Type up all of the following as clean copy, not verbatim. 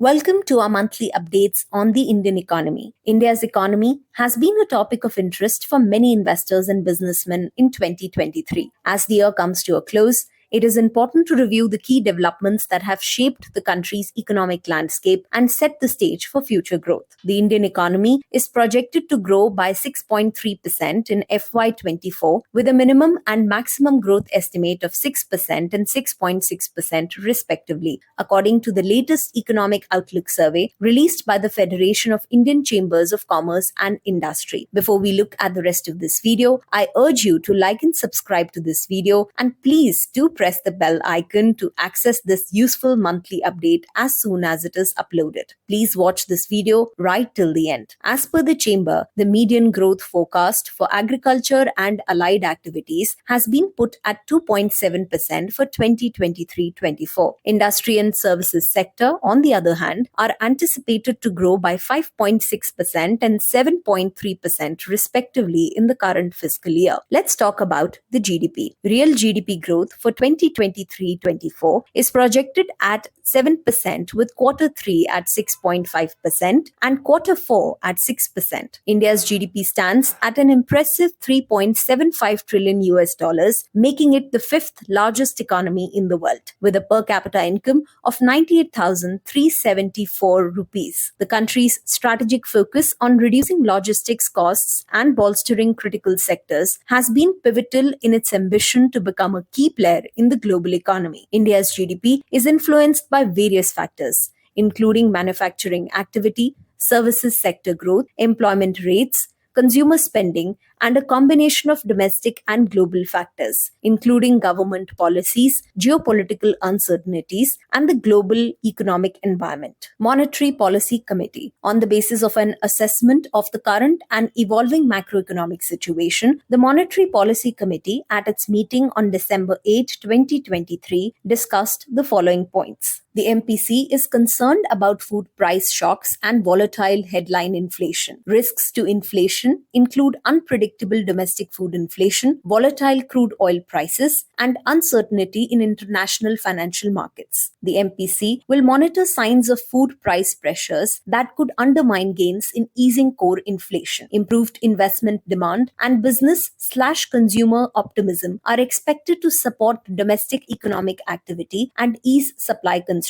Welcome to our monthly updates on the Indian economy. India's economy has been a topic of interest for many investors and businessmen in 2023. As the year comes to a close, it is important to review the key developments that have shaped the country's economic landscape and set the stage for future growth. The Indian economy is projected to grow by 6.3% in FY24, with a minimum and maximum growth estimate of 6% and 6.6% respectively, according to the latest Economic Outlook survey released by the Federation of Indian Chambers of Commerce and Industry. Before we look at the rest of this video, I urge you to like and subscribe to this video, and please do press the bell icon to access this useful monthly update as soon as it is uploaded. Please watch this video right till the end. As per the Chamber, the median growth forecast for agriculture and allied activities has been put at 2.7% for 2023-24. Industry and services sector, on the other hand, are anticipated to grow by 5.6% and 7.3% respectively in the current fiscal year. Let's talk about the GDP. Real GDP growth for 2023-24 is projected at 7%, with quarter 3 at 6.5% and quarter 4 at 6%. India's GDP stands at an impressive $3.75 trillion US, making it the fifth largest economy in the world, with a per capita income of 98,374 rupees. The country's strategic focus on reducing logistics costs and bolstering critical sectors has been pivotal in its ambition to become a key player in the global economy. India's GDP is influenced by various factors, including manufacturing activity, services sector growth, employment rates, consumer spending, and a combination of domestic and global factors, including government policies, geopolitical uncertainties, and the global economic environment. Monetary Policy Committee. On the basis of an assessment of the current and evolving macroeconomic situation, the Monetary Policy Committee, at its meeting on December 8, 2023, discussed the following points. The MPC is concerned about food price shocks and volatile headline inflation. Risks to inflation include unpredictable domestic food inflation, volatile crude oil prices, and uncertainty in international financial markets. The MPC will monitor signs of food price pressures that could undermine gains in easing core inflation. Improved investment demand and business/consumer optimism are expected to support domestic economic activity and ease supply constraints.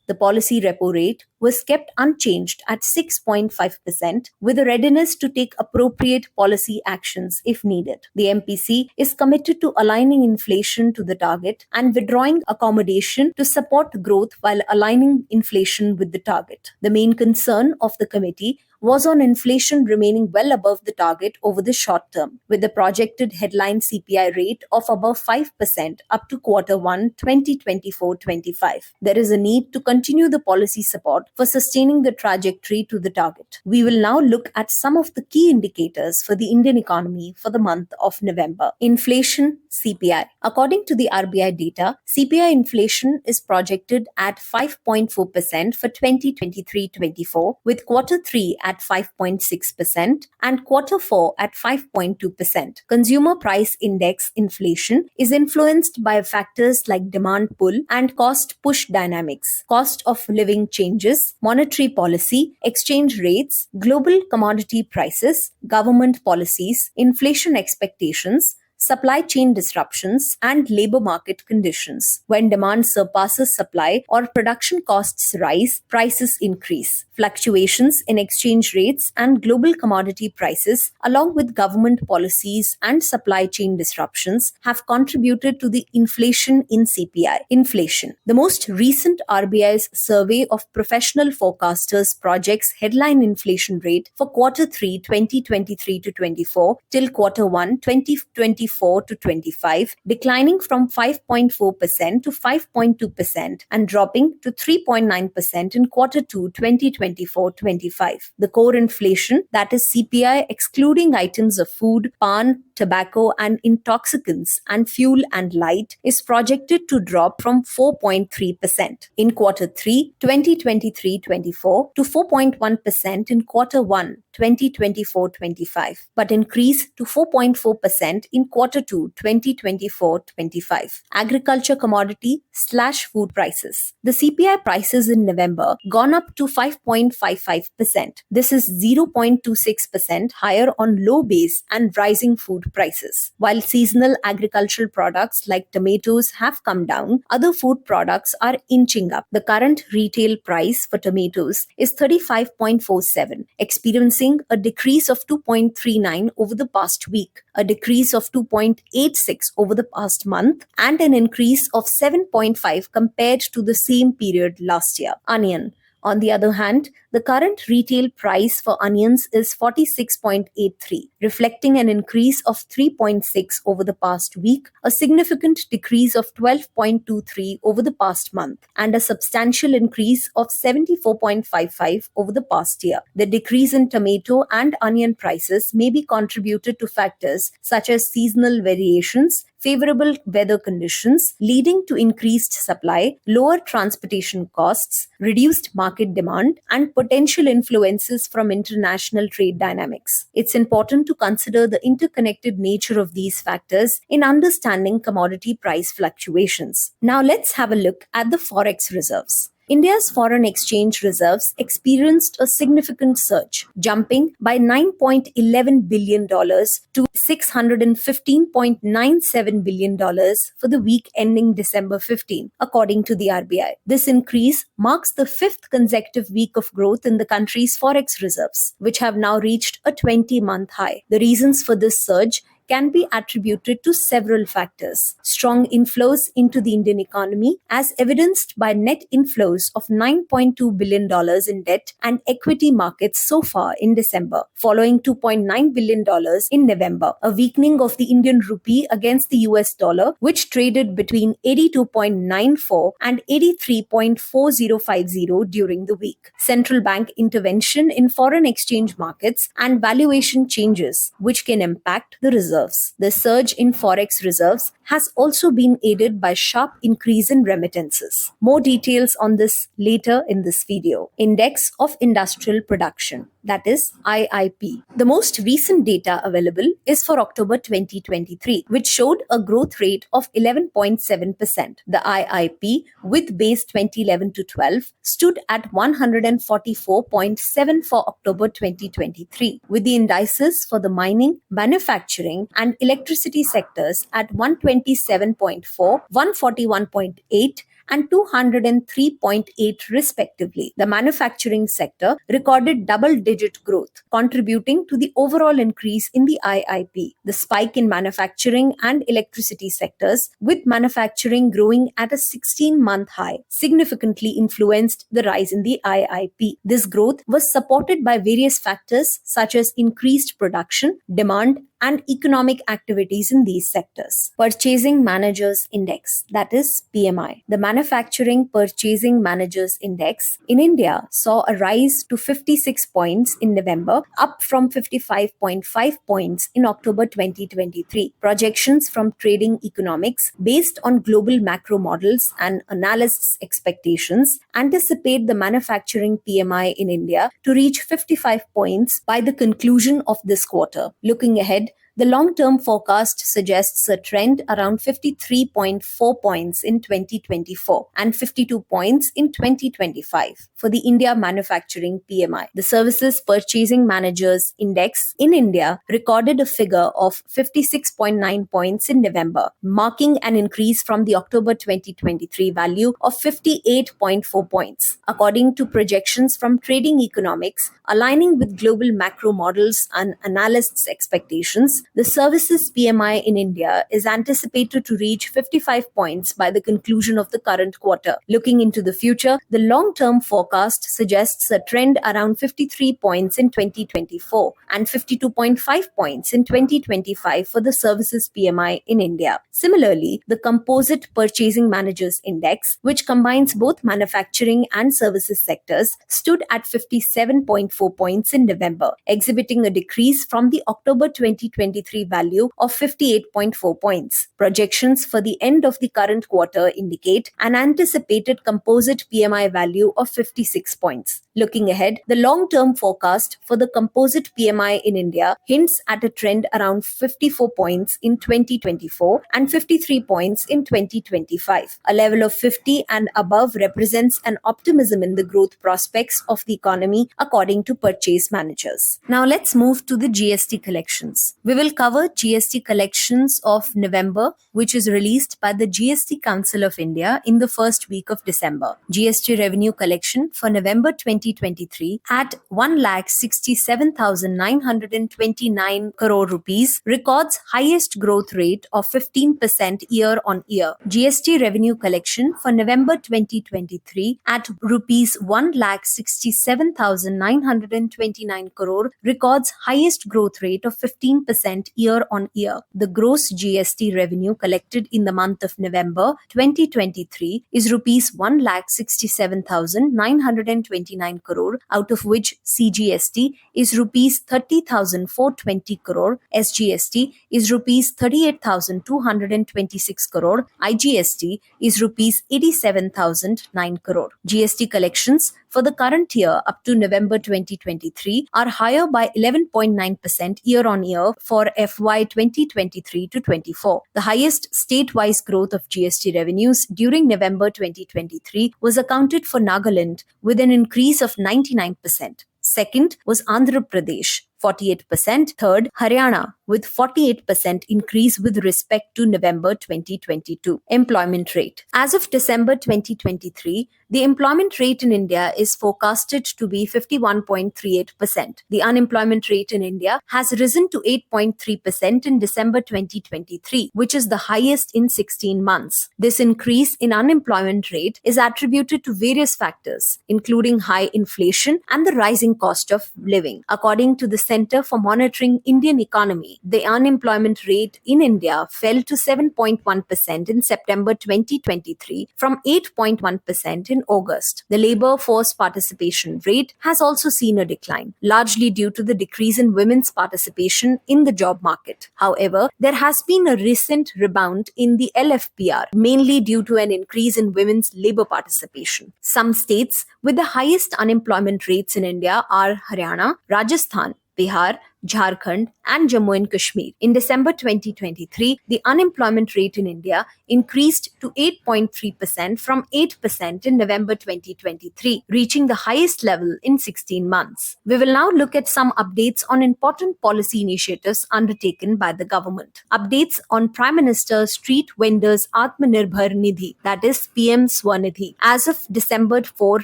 The policy repo rate was kept unchanged at 6.5%, with a readiness to take appropriate policy actions if needed. The MPC is committed to aligning inflation to the target and withdrawing accommodation to support growth while aligning inflation with the target. The main concern of the committee was on inflation remaining well above the target over the short term, with the projected headline CPI rate of above 5% up to quarter 1, 2024-25. There is a need to continue the policy support for sustaining the trajectory to the target. We will now look at some of the key indicators for the Indian economy for the month of November. Inflation, CPI. According to the RBI data, CPI inflation is projected at 5.4% for 2023-24, with quarter 3 at 5.6% and quarter 4 at 5.2%. Consumer price index inflation is influenced by factors like demand pull and cost push dynamics, cost of living changes, monetary policy, exchange rates, global commodity prices, government policies, inflation expectations, supply chain disruptions, and labor market conditions. When demand surpasses supply or production costs rise, prices increase. Fluctuations in exchange rates and global commodity prices, along with government policies and supply chain disruptions, have contributed to the inflation in CPI. Inflation. The most recent RBI's survey of professional forecasters projects headline inflation rate for quarter 3, 2023-24 till quarter 1, 2024 to 25, declining from 5.4% to 5.2% and dropping to 3.9% in quarter 2, 2024-25. The core inflation, that is CPI excluding items of food, pan, tobacco and intoxicants, and fuel and light is projected to drop from 4.3% in Q3 2023-24 to 4.1% in Q1 2024-25, but increase to 4.4% in Q2 2024-25. Agriculture commodity/food prices. The CPI prices in November gone up to 5.55%. This is 0.26% higher on low base and rising food prices. While seasonal agricultural products like tomatoes have come down, other food products are inching up. The current retail price for tomatoes is 35.47, experiencing a decrease of 2.39 over the past week, a decrease of 2.86 over the past month, and an increase of 7.5 compared to the same period last year. Onion. On the other hand, the current retail price for onions is 46.83, reflecting an increase of 3.6 over the past week, a significant decrease of 12.23 over the past month, and a substantial increase of 74.55 over the past year. The decrease in tomato and onion prices may be contributed to factors such as seasonal variations, favorable weather conditions leading to increased supply, lower transportation costs, reduced market demand, and potential influences from international trade dynamics. It's important to consider the interconnected nature of these factors in understanding commodity price fluctuations. Now let's have a look at the forex reserves. India's foreign exchange reserves experienced a significant surge, jumping by $9.11 billion to $615.97 billion for the week ending December 15, according to the RBI. This increase marks the fifth consecutive week of growth in the country's forex reserves, which have now reached a 20-month high. The reasons for this surge can be attributed to several factors. Strong inflows into the Indian economy, as evidenced by net inflows of $9.2 billion in debt and equity markets so far in December, following $2.9 billion in November. A weakening of the Indian rupee against the US dollar, which traded between 82.94 and 83.4050 during the week. Central bank intervention in foreign exchange markets and valuation changes, which can impact the reserves. The surge in forex reserves has also been aided by sharp increase in remittances. More details on this later in this video. Index of Industrial Production, that is IIP. The most recent data available is for October 2023, which showed a growth rate of 11.7%. The IIP with base 2011 to 12 stood at 144.7 for October 2023, with the indices for the mining, manufacturing, and electricity sectors at 127.4, 141.8, and 203.8 respectively. The manufacturing sector recorded double-digit growth, contributing to the overall increase in the IIP. The spike in manufacturing and electricity sectors, with manufacturing growing at a 16-month high, significantly influenced the rise in the IIP. This growth was supported by various factors such as increased production, demand, and economic activities in these sectors. Purchasing Managers Index, that is PMI. The Manufacturing Purchasing Managers Index in India saw a rise to 56 points in November, up from 55.5 points in October 2023. Projections from Trading Economics, based on global macro models and analysts' expectations, anticipate the manufacturing PMI in India to reach 55 points by the conclusion of this quarter. Looking ahead, the long-term forecast suggests a trend around 53.4 points in 2024 and 52 points in 2025 for the India Manufacturing PMI. The Services Purchasing Managers Index in India recorded a figure of 56.9 points in November, marking an increase from the October 2023 value of 58.4 points. According to projections from Trading Economics, aligning with global macro models and analysts' expectations, the Services PMI in India is anticipated to reach 55 points by the conclusion of the current quarter. Looking into the future, the long-term forecast suggests a trend around 53 points in 2024 and 52.5 points in 2025 for the Services PMI in India. Similarly, the Composite Purchasing Managers Index, which combines both manufacturing and services sectors, stood at 57.4 points in November, exhibiting a decrease from the October 2023 2023 value of 58.4 points. Projections for the end of the current quarter indicate an anticipated composite PMI value of 56 points. Looking ahead, the long-term forecast for the composite PMI in India hints at a trend around 54 points in 2024 and 53 points in 2025. A level of 50 and above represents an optimism in the growth prospects of the economy, according to purchase managers. Now let's move to the GST collections. We will cover GST collections of November, which is released by the GST Council of India in the first week of December. GST revenue collection for November 2023 at 1,67,929 crore rupees records highest growth rate of 15% year-on-year. GST revenue collection for November 2023 at rupees 1,67,929 crore records highest growth rate of 15% year-on-year. The gross GST revenue collected in the month of November 2023 is rupees 1,67,929 crore, out of which CGST is rupees 30,420 crore, SGST is rupees 38,226 crore, IGST is rupees 87,009 crore. GST collections for the current year up to November 2023 are higher by 11.9% year-on-year for FY 2023 to 24. The highest state-wise growth of GST revenues during November 2023 was accounted for Nagaland with an increase of 99%. Second was Andhra Pradesh, 48%. Third, Haryana, with 48% increase with respect to November 2022. Employment rate. As of December 2023, the employment rate in India is forecasted to be 51.38%. The unemployment rate in India has risen to 8.3% in December 2023, which is the highest in 16 months. This increase in unemployment rate is attributed to various factors, including high inflation and the rising cost of living. According to the Center for Monitoring Indian Economy, the unemployment rate in India fell to 7.1% in September 2023 from 8.1% in August. The labor force participation rate has also seen a decline, largely due to the decrease in women's participation in the job market. However, there has been a recent rebound in the LFPR, mainly due to an increase in women's labor participation. Some states with the highest unemployment rates in India are Haryana, Rajasthan, Bihar, Jharkhand, and Jammu and Kashmir. In December 2023, the unemployment rate in India increased to 8.3% from 8% in November 2023, reaching the highest level in 16 months. We will now look at some updates on important policy initiatives undertaken by the government. Updates on Prime Minister's Street Vendors Atmanirbhar Nidhi, that is PM Swanidhi. As of December 4,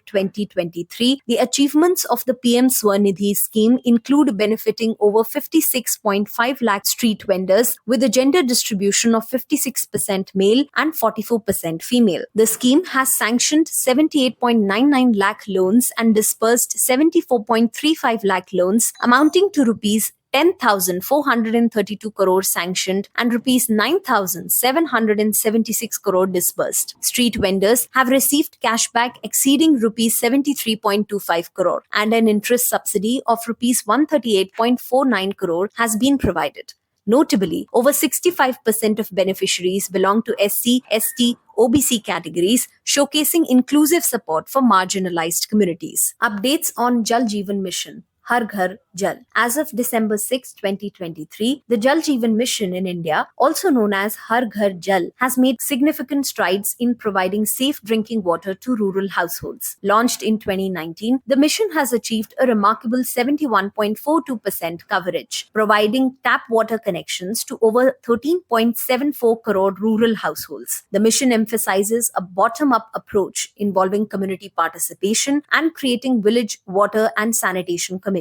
2023, the achievements of the PM Swanidhi scheme include benefiting over 56.5 lakh street vendors with a gender distribution of 56% male and 44% female. The scheme has sanctioned 78.99 lakh loans and disbursed 74.35 lakh loans amounting to rupees 10,432 crore sanctioned and rupees 9,776 crore disbursed. Street vendors have received cashback exceeding rupees 73.25 crore and an interest subsidy of rupees 138.49 crore has been provided. Notably, over 65% of beneficiaries belong to SC, ST, OBC categories, showcasing inclusive support for marginalized communities. Updates on Jal Jeevan Mission. Har Ghar Jal. As of December 6, 2023, the Jal Jeevan Mission in India, also known as Har Ghar Jal, has made significant strides in providing safe drinking water to rural households. Launched in 2019, the mission has achieved a remarkable 71.42% coverage, providing tap water connections to over 13.74 crore rural households. The mission emphasizes a bottom-up approach involving community participation and creating village water and sanitation committees.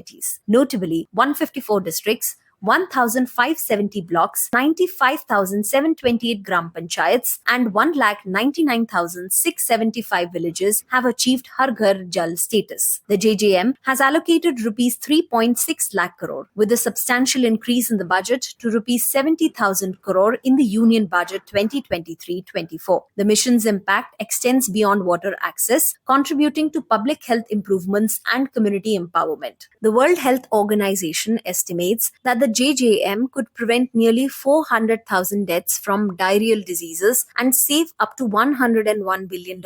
Notably, 154 districts, 1,570 blocks, 95,728 gram panchayats, and 1,99,675 villages have achieved Har Ghar Jal status. The JJM has allocated rupees 3.6 lakh crore, with a substantial increase in the budget to rupees 70,000 crore in the Union Budget 2023-24. The mission's impact extends beyond water access, contributing to public health improvements and community empowerment. The World Health Organization estimates that the JJM could prevent nearly 400,000 deaths from diarrheal diseases and save up to $101 billion.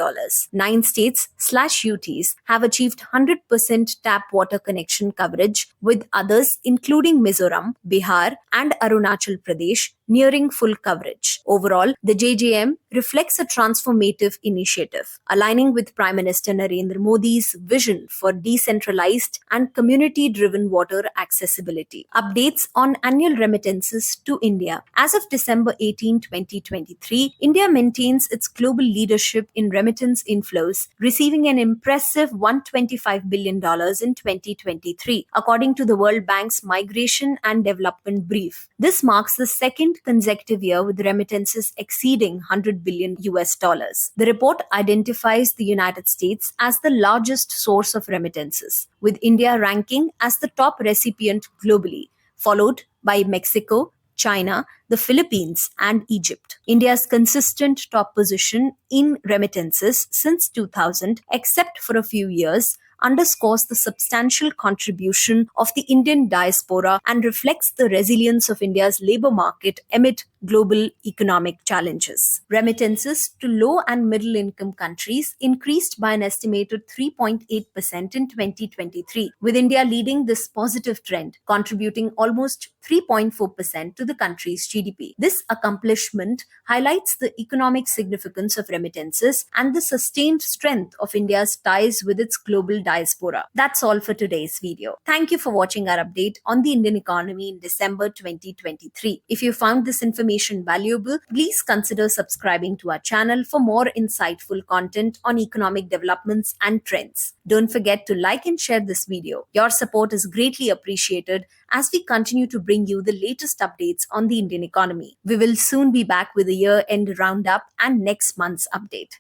9 states/UTs have achieved 100% tap water connection coverage, with others, including Mizoram, Bihar, and Arunachal Pradesh, nearing full coverage. Overall, the JJM reflects a transformative initiative, aligning with Prime Minister Narendra Modi's vision for decentralized and community-driven water accessibility. Updates on annual remittances to India. As of December 18, 2023, India maintains its global leadership in remittance inflows, receiving an impressive $125 billion in 2023, according to the World Bank's Migration and Development Brief. This marks the second consecutive year with remittances exceeding $100 billion. The report identifies the United States as the largest source of remittances, with India ranking as the top recipient globally, followed by Mexico, China, the Philippines, and Egypt. India's consistent top position in remittances since 2000, except for a few years, underscores the substantial contribution of the Indian diaspora and reflects the resilience of India's labor market amid global economic challenges. Remittances to low and middle income countries increased by an estimated 3.8% in 2023, with India leading this positive trend, contributing almost 3.4% to the country's GDP. This accomplishment highlights the economic significance of remittances and the sustained strength of India's ties with its global diaspora. That's all for today's video. Thank you for watching our update on the Indian economy in December 2023. If you found this information valuable, please consider subscribing to our channel for more insightful content on economic developments and trends. Don't forget to like and share this video. Your support is greatly appreciated as we continue to bring you the latest updates on the Indian economy. We will soon be back with a year-end roundup and next month's update.